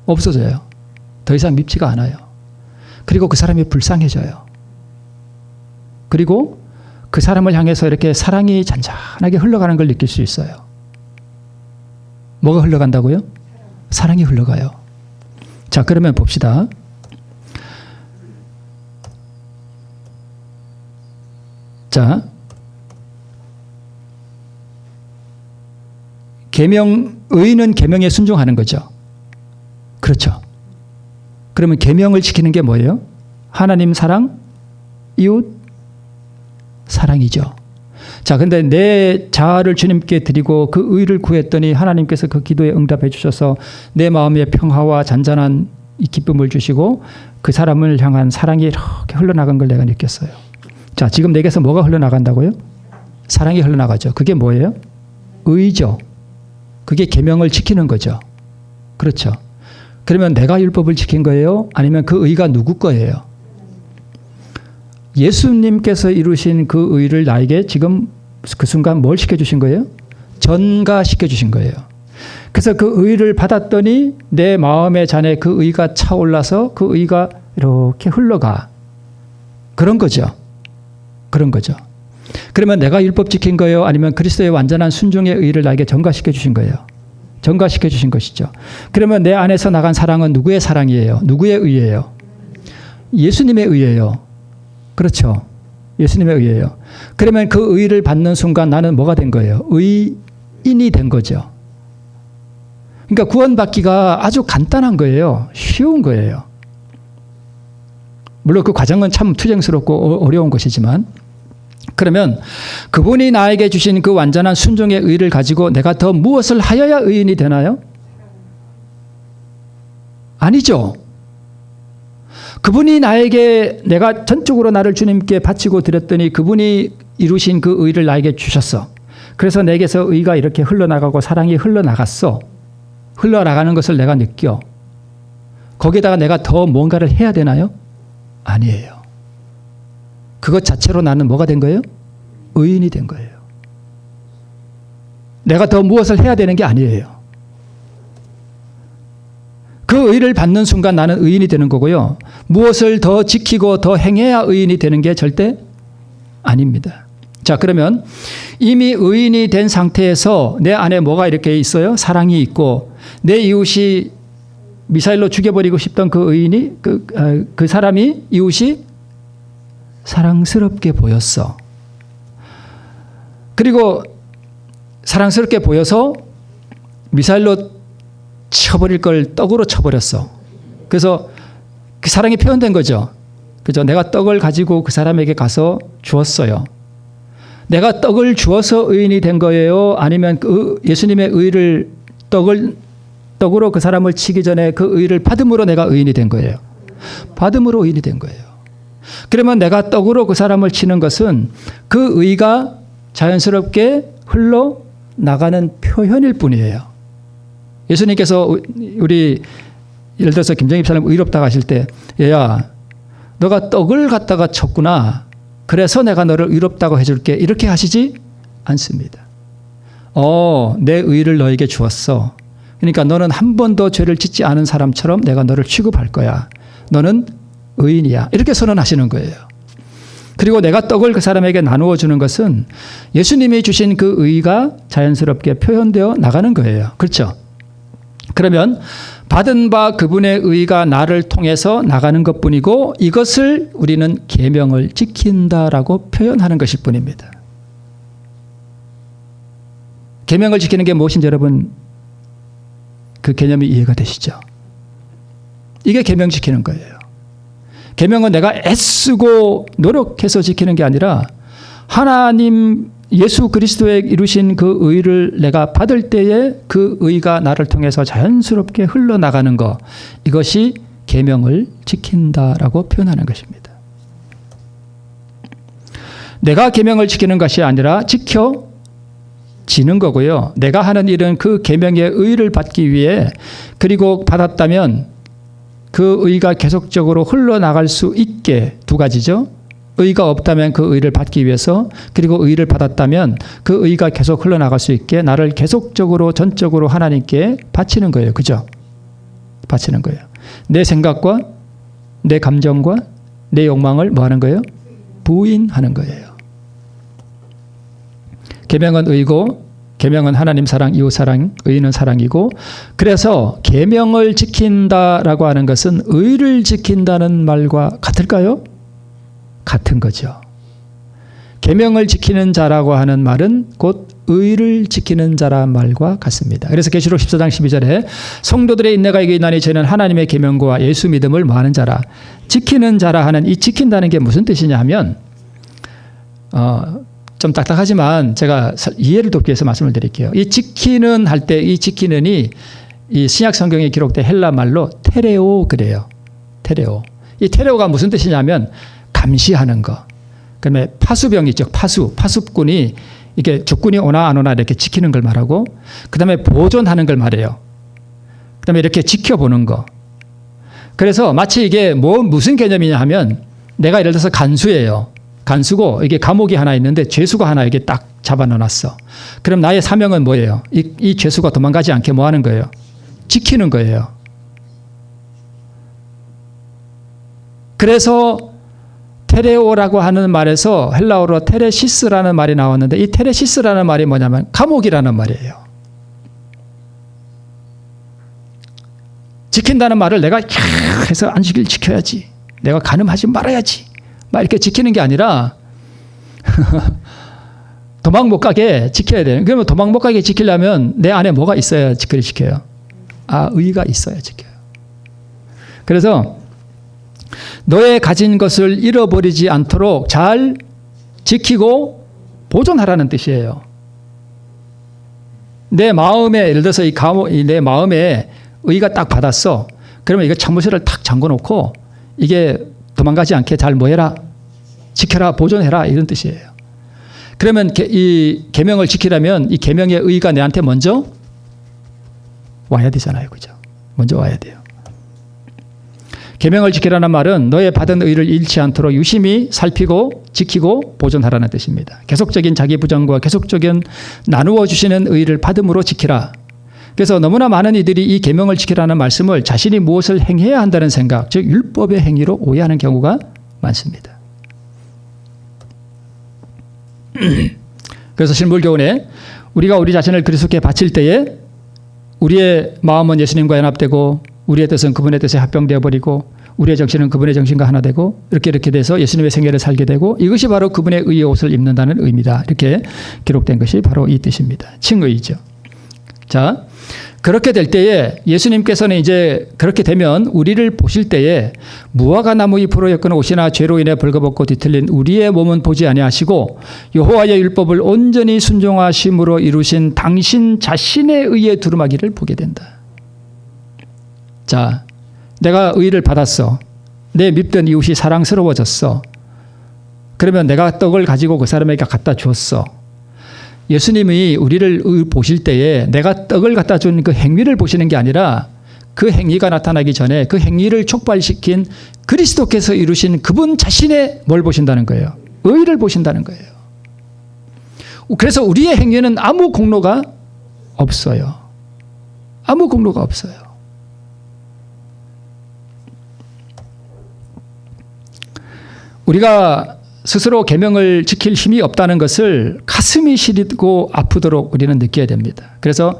없어져요. 더 이상 밉지가 않아요. 그리고 그 사람이 불쌍해져요. 그리고 그 사람을 향해서 이렇게 사랑이 잔잔하게 흘러가는 걸 느낄 수 있어요. 뭐가 흘러간다고요? 사랑이 흘러가요. 자, 그러면 봅시다. 자, 의는 계명에 순종하는 거죠. 그렇죠. 그러면 계명을 지키는 게 뭐예요? 하나님 사랑, 이웃 사랑이죠. 자, 근데 내 자아를 주님께 드리고 그 의를 구했더니 하나님께서 그 기도에 응답해 주셔서 내 마음에 평화와 잔잔한 이 기쁨을 주시고 그 사람을 향한 사랑이 이렇게 흘러나간 걸 내가 느꼈어요. 자, 지금 내게서 뭐가 흘러나간다고요? 사랑이 흘러나가죠. 그게 뭐예요? 의죠. 그게 계명을 지키는 거죠. 그렇죠. 그러면 내가 율법을 지킨 거예요? 아니면 그 의가 누구 거예요? 예수님께서 이루신 그 의를 나에게 지금 그 순간 뭘 시켜주신 거예요? 전가시켜주신 거예요. 그래서 그 의를 받았더니 내 마음의 잔에 그 의가 차올라서 그 의가 이렇게 흘러가. 그런 거죠. 그런 거죠. 그러면 내가 율법 지킨 거예요? 아니면 그리스도의 완전한 순종의 의를 나에게 전가시켜 주신 거예요? 전가시켜 주신 것이죠. 그러면 내 안에서 나간 사랑은 누구의 사랑이에요? 누구의 의예요? 예수님의 의예요. 그렇죠. 예수님의 의예요. 그러면 그 의를 받는 순간 나는 뭐가 된 거예요? 의인이 된 거죠. 그러니까 구원받기가 아주 간단한 거예요. 쉬운 거예요. 물론 그 과정은 참 투쟁스럽고 어려운 것이지만 그러면 그분이 나에게 주신 그 완전한 순종의 의를 가지고 내가 더 무엇을 하여야 의인이 되나요? 아니죠. 그분이 나에게 내가 전적으로 나를 주님께 바치고 드렸더니 그분이 이루신 그 의를 나에게 주셨어. 그래서 내게서 의가 이렇게 흘러나가고 사랑이 흘러나갔어. 흘러나가는 것을 내가 느껴. 거기다가 내가 더 뭔가를 해야 되나요? 아니에요. 그것 자체로 나는 뭐가 된 거예요? 의인이 된 거예요. 내가 더 무엇을 해야 되는 게 아니에요. 그 의를 받는 순간 나는 의인이 되는 거고요. 무엇을 더 지키고 더 행해야 의인이 되는 게 절대 아닙니다. 자, 그러면 이미 의인이 된 상태에서 내 안에 뭐가 이렇게 있어요? 사랑이 있고 내 이웃이 미사일로 죽여버리고 싶던 그 의인이 그 사람이 이웃이 사랑스럽게 보였어. 그리고 사랑스럽게 보여서 미사일로 쳐버릴 걸 떡으로 쳐버렸어. 그래서 그 사랑이 표현된 거죠. 그죠? 내가 떡을 가지고 그 사람에게 가서 주었어요. 내가 떡을 주어서 의인이 된 거예요? 아니면 그 예수님의 의를 떡으로 그 사람을 치기 전에 그 의를 받음으로 내가 의인이 된 거예요? 받음으로 의인이 된 거예요. 그러면 내가 떡으로 그 사람을 치는 것은 그 의가 자연스럽게 흘러나가는 표현일 뿐이에요. 예수님께서 우리 예를 들어서 김정희 사람 의롭다고 하실 때 얘야 너가 떡을 갖다가 쳤구나. 그래서 내가 너를 의롭다고 해줄게. 이렇게 하시지 않습니다. 내 의를 너에게 주었어. 그러니까 너는 한 번도 죄를 짓지 않은 사람처럼 내가 너를 취급할 거야. 너는 의인이야. 이렇게 선언하시는 거예요. 그리고 내가 떡을 그 사람에게 나누어 주는 것은 예수님이 주신 그 의가 자연스럽게 표현되어 나가는 거예요. 그렇죠? 그러면 받은 바 그분의 의가 나를 통해서 나가는 것뿐이고 이것을 우리는 계명을 지킨다라고 표현하는 것일 뿐입니다. 계명을 지키는 게 무엇인지 여러분 그 개념이 이해가 되시죠? 이게 계명 지키는 거예요. 계명은 내가 애쓰고 노력해서 지키는 게 아니라 하나님 예수 그리스도에 이루신 그 의를 내가 받을 때에 그 의가 나를 통해서 자연스럽게 흘러나가는 것, 이것이 계명을 지킨다라고 표현하는 것입니다. 내가 계명을 지키는 것이 아니라 지켜지는 거고요. 내가 하는 일은 그 계명의 의를 받기 위해 그리고 받았다면 그 의가 계속적으로 흘러나갈 수 있게 두 가지죠. 의가 없다면 그 의를 받기 위해서 그리고 의를 받았다면 그 의가 계속 흘러나갈 수 있게 나를 계속적으로 전적으로 하나님께 바치는 거예요. 그죠? 바치는 거예요. 내 생각과 내 감정과 내 욕망을 뭐 하는 거예요? 부인하는 거예요. 계명은 의고 계명은 하나님 사랑, 이웃 사랑, 의는 사랑이고 그래서 계명을 지킨다라고 하는 것은 의를 지킨다는 말과 같을까요? 같은 거죠. 계명을 지키는 자라고 하는 말은 곧 의를 지키는 자란 말과 같습니다. 그래서 계시록 14장 12절에 성도들의 인내가 이게 있나니 저희는 하나님의 계명과 예수 믿음을 뭐하는 자라 지키는 자라 하는 이 지킨다는 게 무슨 뜻이냐 하면 좀 딱딱하지만 제가 이해를 돕기 위해서 말씀을 드릴게요. 이 지키는 할 때 이 지키는이 이 신약 성경에 기록된 헬라 말로 테레오 그래요. 테레오. 이 테레오가 무슨 뜻이냐면 감시하는 거. 그다음에 파수병 있죠. 파수꾼이 이게 적군이 오나 안 오나 이렇게 지키는 걸 말하고 그다음에 보존하는 걸 말해요. 그다음에 이렇게 지켜보는 거. 그래서 마치 이게 무슨 개념이냐 하면 내가 예를 들어서 간수예요. 간수고 이게 감옥이 하나 있는데 죄수가 하나 이게 딱 잡아넣어놨어. 그럼 나의 사명은 뭐예요? 이 죄수가 도망가지 않게 뭐 하는 거예요? 지키는 거예요. 그래서 테레오라고 하는 말에서 헬라어로 테레시스라는 말이 나왔는데 이 테레시스라는 말이 뭐냐면 감옥이라는 말이에요. 지킨다는 말을 내가 해서 안식일 지켜야지. 내가 간음하지 말아야지. 막 이렇게 지키는 게 아니라 도망 못 가게 지켜야 돼요. 그러면 도망 못 가게 지키려면 내 안에 뭐가 있어야 지켜요? 의가 있어야 지켜요. 그래서 너의 가진 것을 잃어버리지 않도록 잘 지키고 보존하라는 뜻이에요. 내 마음에 예를 들어서 내 마음에 의가 딱 받았어. 그러면 이거 참무실을 탁 잠궈놓고 이게 도망가지 않게 잘 뭐해라? 지켜라, 보존해라 이런 뜻이에요. 그러면 이 계명을 지키려면 이 계명의 의가 내한테 먼저 와야 되잖아요. 그죠? 먼저 와야 돼요. 계명을 지키라는 말은 너의 받은 의를 잃지 않도록 유심히 살피고 지키고 보존하라는 뜻입니다. 계속적인 자기 부정과 계속적인 나누어 주시는 의를 받음으로 지키라. 그래서 너무나 많은 이들이 이 계명을 지키라는 말씀을 자신이 무엇을 행해야 한다는 생각, 즉 율법의 행위로 오해하는 경우가 많습니다. 그래서 신불교훈에 우리가 우리 자신을 그리스도께 바칠 때에 우리의 마음은 예수님과 연합되고 우리의 뜻은 그분의 뜻에 합병되어 버리고 우리의 정신은 그분의 정신과 하나 되고 이렇게 돼서 예수님의 생애를 살게 되고 이것이 바로 그분의 의의 옷을 입는다는 의미다. 이렇게 기록된 것이 바로 이 뜻입니다. 칭의죠. 자, 그렇게 될 때에 예수님께서는 이제 그렇게 되면 우리를 보실 때에 무화과 나무 잎으로 엮은 옷이나 죄로 인해 벌거벗고 뒤틀린 우리의 몸은 보지 아니하시고 여호와의 율법을 온전히 순종하심으로 이루신 당신 자신의 의에 두루마기를 보게 된다. 자, 내가 의를 받았어. 내 밉던 이웃이 사랑스러워졌어. 그러면 내가 떡을 가지고 그 사람에게 갖다 줬어. 예수님이 우리를 보실 때에 내가 떡을 갖다 준 그 행위를 보시는 게 아니라 그 행위가 나타나기 전에 그 행위를 촉발시킨 그리스도께서 이루신 그분 자신의 뭘 보신다는 거예요? 의를 보신다는 거예요. 그래서 우리의 행위는 아무 공로가 없어요. 아무 공로가 없어요. 우리가 스스로 계명을 지킬 힘이 없다는 것을 가슴이 시리고 아프도록 우리는 느껴야 됩니다. 그래서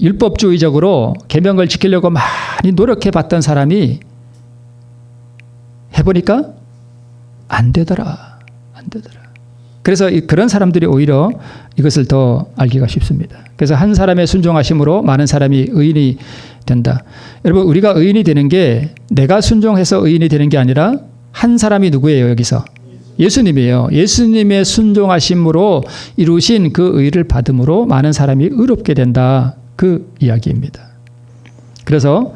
율법주의적으로 계명을 지키려고 많이 노력해봤던 사람이 해보니까 안 되더라. 그래서 그런 사람들이 오히려 이것을 더 알기가 쉽습니다. 그래서 한 사람의 순종하심으로 많은 사람이 의인이 된다. 여러분, 우리가 의인이 되는 게 내가 순종해서 의인이 되는 게 아니라 한 사람이 누구예요, 여기서? 예수님이에요. 예수님의 순종하심으로 이루신 그 의를 받음으로 많은 사람이 의롭게 된다. 그 이야기입니다. 그래서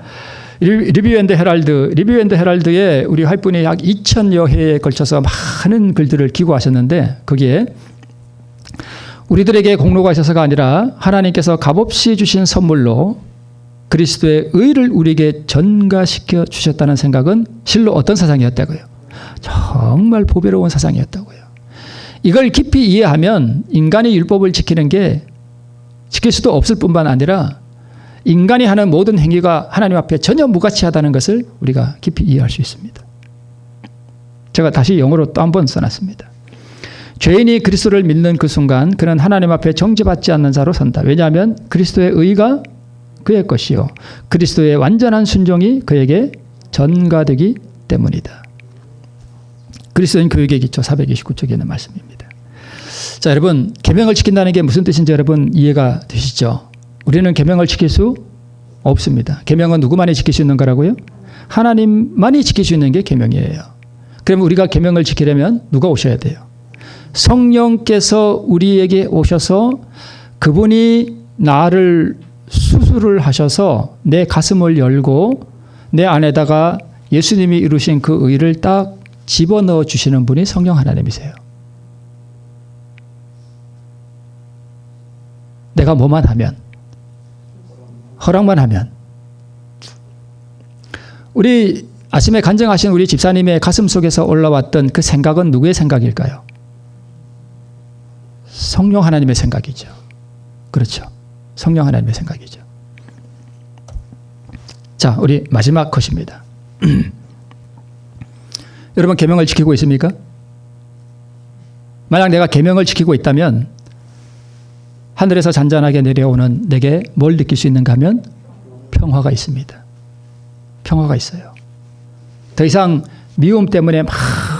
리뷰 앤드 헤럴드에 우리 활분이 약 2000여 회에 걸쳐서 많은 글들을 기고하셨는데 거기에 우리들에게 공로가 있어서가 아니라 하나님께서 값없이 주신 선물로 그리스도의 의를 우리에게 전가시켜 주셨다는 생각은 실로 어떤 사상이었다고요? 정말 보배로운 사상이었다고요. 이걸 깊이 이해하면 인간이 율법을 지키는 게 지킬 수도 없을 뿐만 아니라 인간이 하는 모든 행위가 하나님 앞에 전혀 무가치하다는 것을 우리가 깊이 이해할 수 있습니다. 제가 다시 영어로 또 한 번 써놨습니다. 죄인이 그리스도를 믿는 그 순간 그는 하나님 앞에 정죄받지 않는 자로 선다. 왜냐하면 그리스도의 의가 그의 것이요 그리스도의 완전한 순종이 그에게 전가되기 때문이다. 그리스도인 교육의 기초 429쪽에 있는 말씀입니다. 자, 여러분, 계명을 지킨다는 게 무슨 뜻인지 여러분 이해가 되시죠? 우리는 계명을 지킬 수 없습니다. 계명은 누구만이 지킬 수 있는 거라고요? 하나님만이 지킬 수 있는 게 계명이에요. 그럼 우리가 계명을 지키려면 누가 오셔야 돼요? 성령께서 우리에게 오셔서 그분이 나를 수술을 하셔서 내 가슴을 열고 내 안에다가 예수님이 이루신 그 의를 딱 집어넣어 주시는 분이 성령 하나님이세요. 내가 뭐만 하면, 허락만 하면. 우리 아침에 간증하신 우리 집사님의 가슴 속에서 올라왔던 그 생각은 누구의 생각일까요? 성령 하나님의 생각이죠. 그렇죠. 성령 하나님의 생각이죠. 자, 우리 마지막 컷입니다. 여러분, 계명을 지키고 있습니까? 만약 내가 계명을 지키고 있다면 하늘에서 잔잔하게 내려오는 내게 뭘 느낄 수 있는가 하면 평화가 있습니다. 평화가 있어요. 더 이상 미움 때문에 막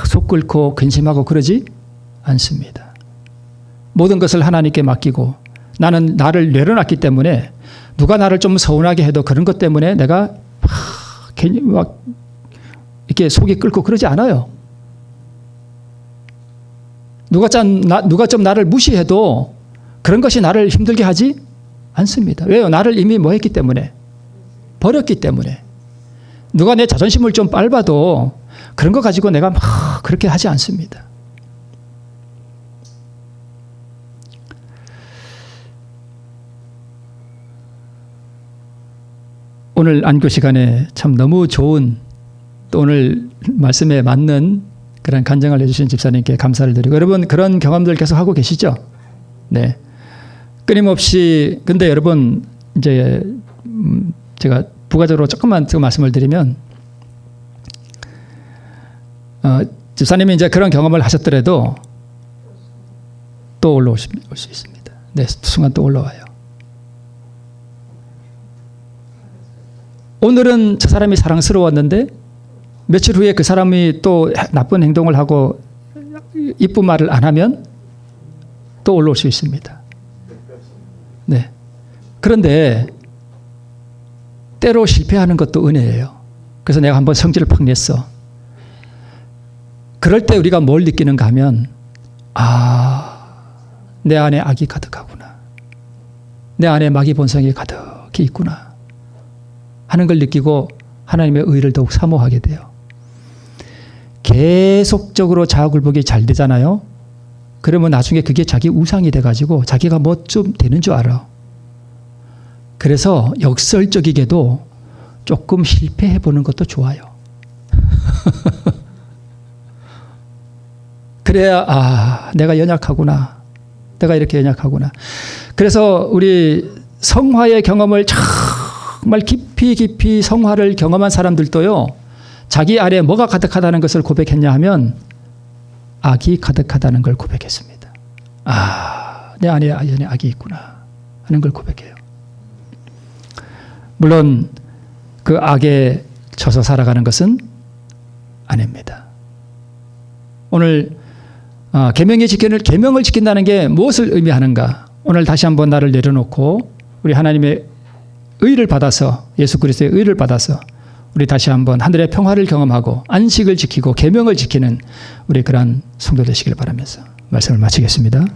속 끓고 근심하고 그러지 않습니다. 모든 것을 하나님께 맡기고 나는 나를 내려놨기 때문에 누가 나를 좀 서운하게 해도 그런 것 때문에 내가 괜히 막 이렇게 속이 끓고 그러지 않아요. 누가 좀 나를 무시해도 그런 것이 나를 힘들게 하지 않습니다. 왜요? 나를 이미 뭐 했기 때문에? 버렸기 때문에. 누가 내 자존심을 좀 밟아도 그런 거 가지고 내가 막 그렇게 하지 않습니다. 오늘 안교 시간에 참 너무 좋은 또 오늘 말씀에 맞는 그런 간증을 해주신 집사님께 감사를 드리고 여러분 그런 경험들 계속 하고 계시죠? 네. 끊임없이 근데 여러분 이제 제가 부가적으로 조금만 더 말씀을 드리면 집사님이 이제 그런 경험을 하셨더라도 또 올라올 수 있습니다. 네, 순간 또 올라와요. 오늘은 저 사람이 사랑스러웠는데 며칠 후에 그 사람이 또 나쁜 행동을 하고 이쁜 말을 안 하면 또 올라올 수 있습니다. 네. 그런데 때로 실패하는 것도 은혜예요. 그래서 내가 한번 성질을 팍 냈어. 그럴 때 우리가 뭘 느끼는가 하면 내 안에 악이 가득하구나. 내 안에 마귀 본성이 가득히 있구나 하는 걸 느끼고 하나님의 의를 더욱 사모하게 돼요. 계속적으로 자아굴복이 잘 되잖아요. 그러면 나중에 그게 자기 우상이 돼가지고 자기가 뭐 좀 되는 줄 알아. 그래서 역설적이게도 조금 실패해보는 것도 좋아요. 그래야 내가 연약하구나. 내가 이렇게 연약하구나. 그래서 우리 성화의 경험을 정말 깊이 성화를 경험한 사람들도요. 자기 안에 뭐가 가득하다는 것을 고백했냐 하면 악이 가득하다는 걸 고백했습니다. 내 안에 악이 있구나 하는 걸 고백해요. 물론 그 악에 져서 살아가는 것은 아닙니다. 오늘 계명을 지킨다는 게 무엇을 의미하는가? 오늘 다시 한번 나를 내려놓고 우리 하나님의 의를 받아서 예수 그리스도의 의를 받아서 우리 다시 한번 하늘의 평화를 경험하고 안식을 지키고 계명을 지키는 우리 그러한 성도 되시길 바라면서 말씀을 마치겠습니다.